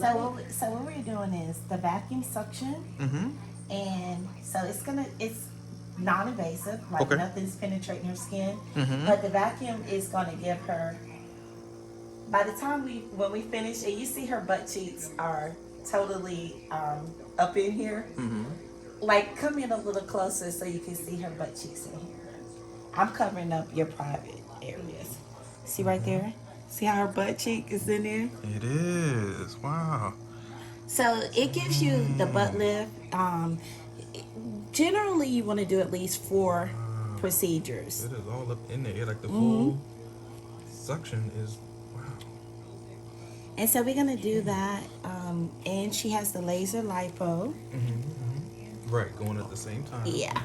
So what we're doing is the vacuum suction, and so it's non-invasive, like Okay. nothing's penetrating her skin, but the vacuum is gonna give her. By the time when we finish, and you see her butt cheeks are totally up in here. Like, come in a little closer so you can see her butt cheeks in here. I'm covering up your private areas. See right there? See how her butt cheek is in there? It is. Wow. So it gives you the butt lift. Generally, you want to do at least 4 procedures. It is all up in there. Like the full suction is. Wow. And so we're going to do that. And she has the laser lipo. Right, going at the same time. Yeah.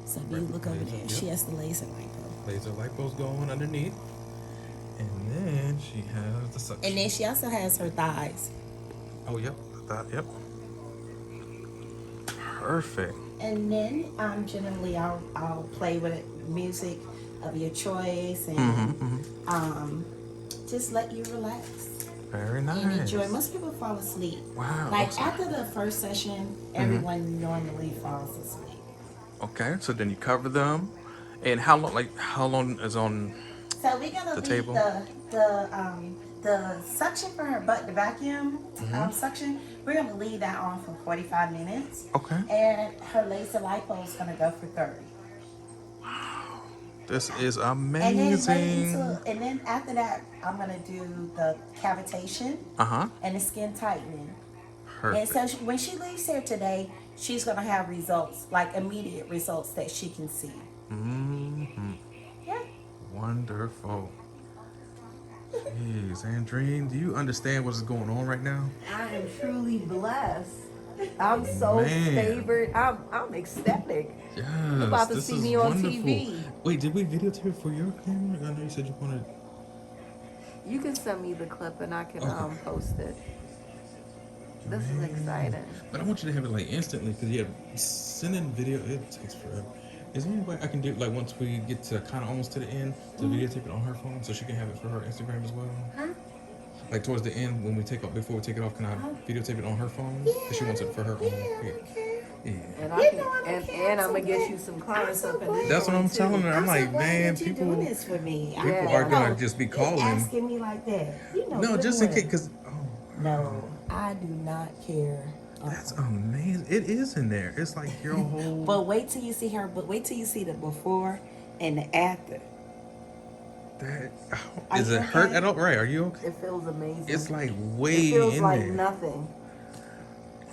So if you look over there, she has the laser lipo. Laser lipo's going underneath. And then she has the suction. And then she also has her thighs. Oh, yep. That, yep. Perfect. And then generally I'll play with it, music of your choice, and just let you relax. Very nice. And enjoy. Most people fall asleep. Wow. Like after the first session, everyone normally falls asleep. Okay, so then you cover them. And how long is on So we're gonna leave table? the suction for her butt, the vacuum suction. We're gonna leave that on for 45 minutes. Okay. And her laser lipo is gonna go for 30. This is And amazing. and then after that, I'm gonna do the cavitation and the skin tightening. Perfect. And so when she leaves here today, she's gonna have results, like immediate results that she can see. Yeah. Wonderful. Jeez, Adrian, do you understand what's going on right now? I am truly blessed. I'm so Man. favored. I'm ecstatic. Yes. You're about to this see is me on wonderful. TV. Wait, did we videotape it for your camera? I know you said you wanted. You can send me the clip and I can Okay. post it. This is exciting. But I want you to have it like instantly because sending video it takes forever. Is there any way I can do like once we get to kind of almost to the end to videotape it on her phone so she can have it for her Instagram as well? Huh? Like towards the end when we take off before we take it off, can I videotape it on her phone? Because she wants it for her own. Yeah. And and I'm gonna get you some clients up in this. That's what I'm too. telling her. I'm like, so glad man, that you're people doing this for me. people Yeah. are gonna just be calling. Asking me like that. You know No, good just in well. case, because No, I do not care. that's amazing. It is in there. It's like your whole. But wait till you see her. But wait till you see the before and the after. That Are is you it hurt okay? at all? Right? Are you okay? It feels amazing. It's like way it feels in like there. nothing.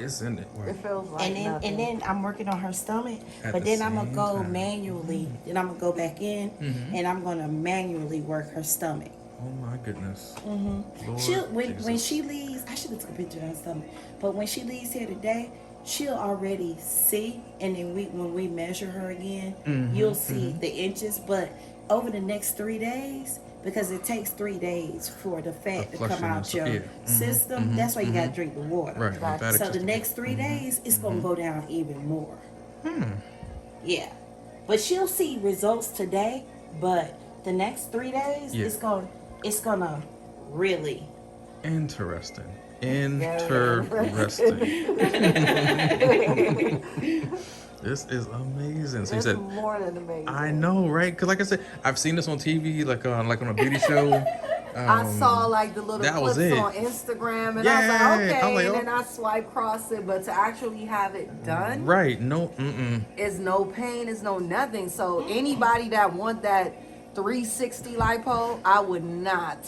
It's in it. Right. It feels like And then nothing. and then I'm working on her stomach. At But the then I'm gonna same go time. manually. Then I'm gonna go back in and I'm gonna manually work her stomach. Oh my goodness. Lord She'll when Jesus. she leaves, I should have took a picture of her stomach. But when she leaves here today, she'll already see, and then when we measure her again, you'll see the inches. But over the next 3 days, because it takes 3 days for the fat to flushing come and out stuff, your yeah. system. That's why you gotta drink the water. Right. lymphatic So the system. next 3 days, it's gonna go down even more. Yeah, but she'll see results today. But the next 3 days, Yeah. it's gonna really. Interesting. This is amazing. So you It's said, more than amazing. I know, right? Because like I said, I've seen this on TV, like on a beauty show. I saw like the little that was clips it. on Instagram, and Yeah, I was like, I okay. was like, and oh. then I swipe across it, but to actually have it done Right. No. is no pain, is no nothing. So anybody that want that 360 lipo, I would not.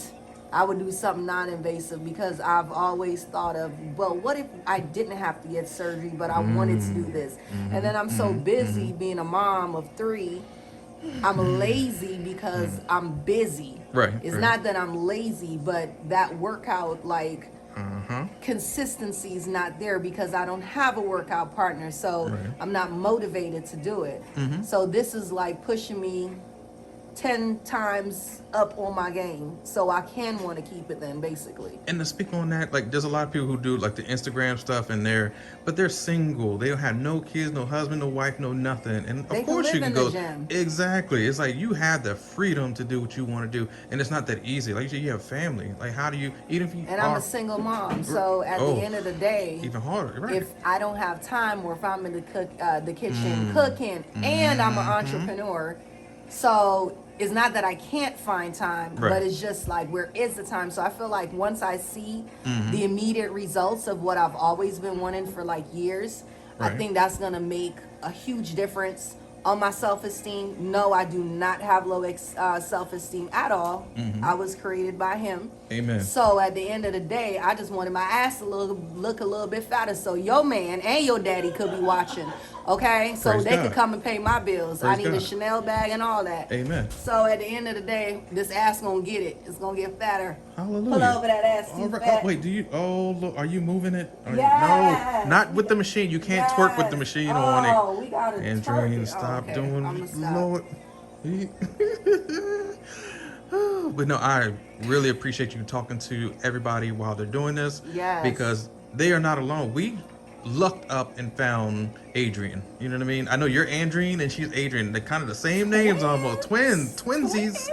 I would do something non-invasive because I've always thought of, well, what if I didn't have to get surgery, but I wanted to do this? And then I'm so busy being a mom of 3. I'm lazy because I'm busy. Right, It's right. not that I'm lazy, but that workout consistency is not there because I don't have a workout partner. So Right. I'm not motivated to do it. So this is like pushing me 10 times up on my game, so I can want to keep it then, basically. And to speak on that, like there's a lot of people who do like the Instagram stuff and they're single. They don't have no kids, no husband, no wife, no nothing. And They of can course live you can in the go. gym. Exactly. It's like you have the freedom to do what you want to do. And it's not that easy. Like you said, you have family. Like how do you, even if you And I'm a single mom, so at the end of the day, even harder, right? if I don't have time, or if I'm in the kitchen cooking, and I'm an entrepreneur, so it's not that I can't find time, but it's just like, where is the time? So I feel like once I see the immediate results of what I've always been wanting for like years, I think that's gonna make a huge difference on my self-esteem. No, I do not have low self-esteem at all. I was created by him. Amen. So at the end of the day, I just wanted my ass to look a little bit fatter, so your man and your daddy could be watching. Okay, so Praise they God. could come and pay my bills. Praise I need a God. Chanel bag and all that. Amen. So at the end of the day, this ass gonna get it. It's gonna get fatter. Hallelujah. Pull over that ass. All Too right. fat. Oh, wait, do you? Oh, look, are you moving it? Yes. No, not with the machine. You can't twerk with the machine on it. Oh, we gotta twerk Adrian, it. stop okay. doing. I'ma stop. Lord. But no, I really appreciate you talking to everybody while they're doing this. Yes. Because they are not alone. We lucked up and found Adrian. You know what I mean? I know you're Adrian and she's Adrian. They're kind of the same names almost. Twinsies.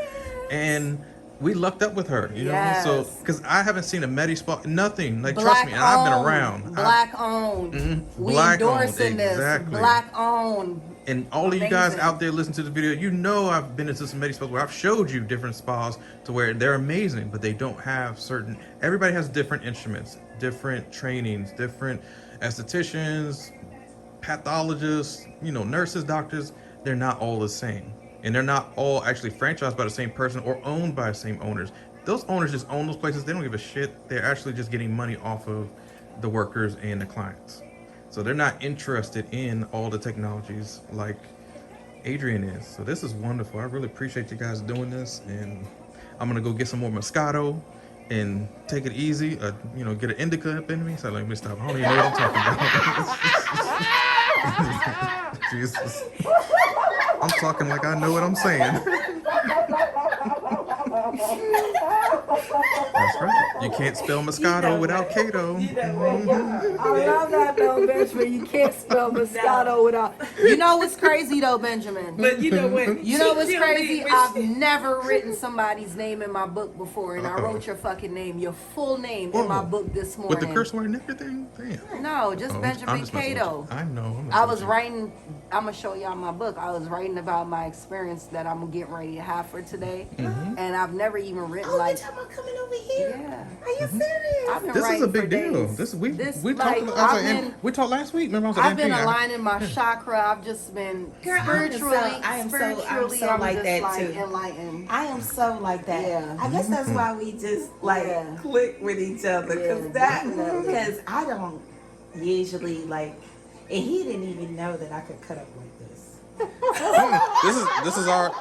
And we lucked up with her, you know? So, because I haven't seen a Medi Spa, nothing. Like, trust me, and I've been around. Black owned. We Black owned, endorsing this. exactly. Black owned. And all of you guys Amazing. out there listening to the video, you know I've been into some Medi spas where I've showed you different spas to where they're amazing, but they don't have certain, everybody has different instruments, different trainings, different estheticians, pathologists, you know, nurses, doctors. They're not all the same. And they're not all actually franchised by the same person or owned by the same owners. Those owners just own those places. They don't give a shit. They're actually just getting money off of the workers and the clients. So they're not interested in all the technologies like Adrian is. So this is wonderful. I really appreciate you guys doing this. And I'm going to go get some more Moscato and take it easy. You know, get an indica up in me. So let me stop. I don't even know what I'm talking about. Jesus. I'm talking like I know what I'm saying. That's right. You can't spell Moscato without Cato. I love that though, Benjamin. You can't spell Moscato without. You know what's crazy though, Benjamin? But you know what? You know what's crazy? I've never written somebody's name in my book before, and I wrote your fucking name, your full name, in my book this morning. With the curse word and everything? Damn. No, just I'm Benjamin just messing with Cato. you. I know. I was writing. I'm gonna show y'all my book. I was writing about my experience that I'm getting ready to have for today, and I've never even written Oh, like. you're talking about coming over here? Yeah. Are you serious? I've been This is writing a big for deal. days. We like, talked. I've We talked last week. Remember, I was at I've been NP. aligning my chakra. I've just been Girl, spiritually. I'm so I'm like just that like too. enlightened. I am so like that. Yeah. I guess that's why we just like click with each other because because I don't usually like, and he didn't even know that I could cut up like this.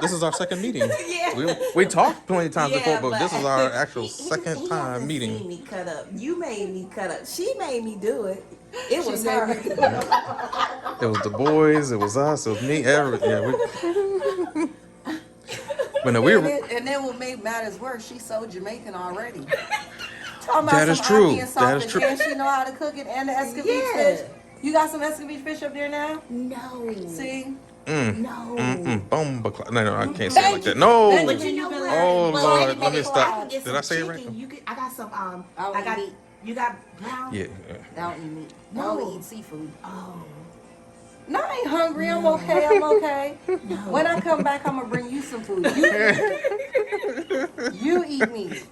This is our second meeting. Yeah. We talked plenty of times before, but but this is our actual he second time hasn't meeting. Seen me cut up. You made me cut up. She made me do it. It was made her. me do It was the boys. It was us. It was me. Everything. Yeah, but no, we were. And then what made matters worse, she's so Jamaican already. That is true. That is true. And she know how to cook it and the escovitch fish. You got some escovitch fish up there now? No. See? No. No, I can't say it like that. No. But you know what? Oh But Lord, let me before stop. I can get Did some I say it right? chicken, you get, I got some. I I got. eat. You got brown. Yeah. I don't eat meat. I No. only eat seafood. Oh. No, I ain't hungry. I'm okay. I'm okay. When I come back, I'm gonna bring you some food. You eat meat.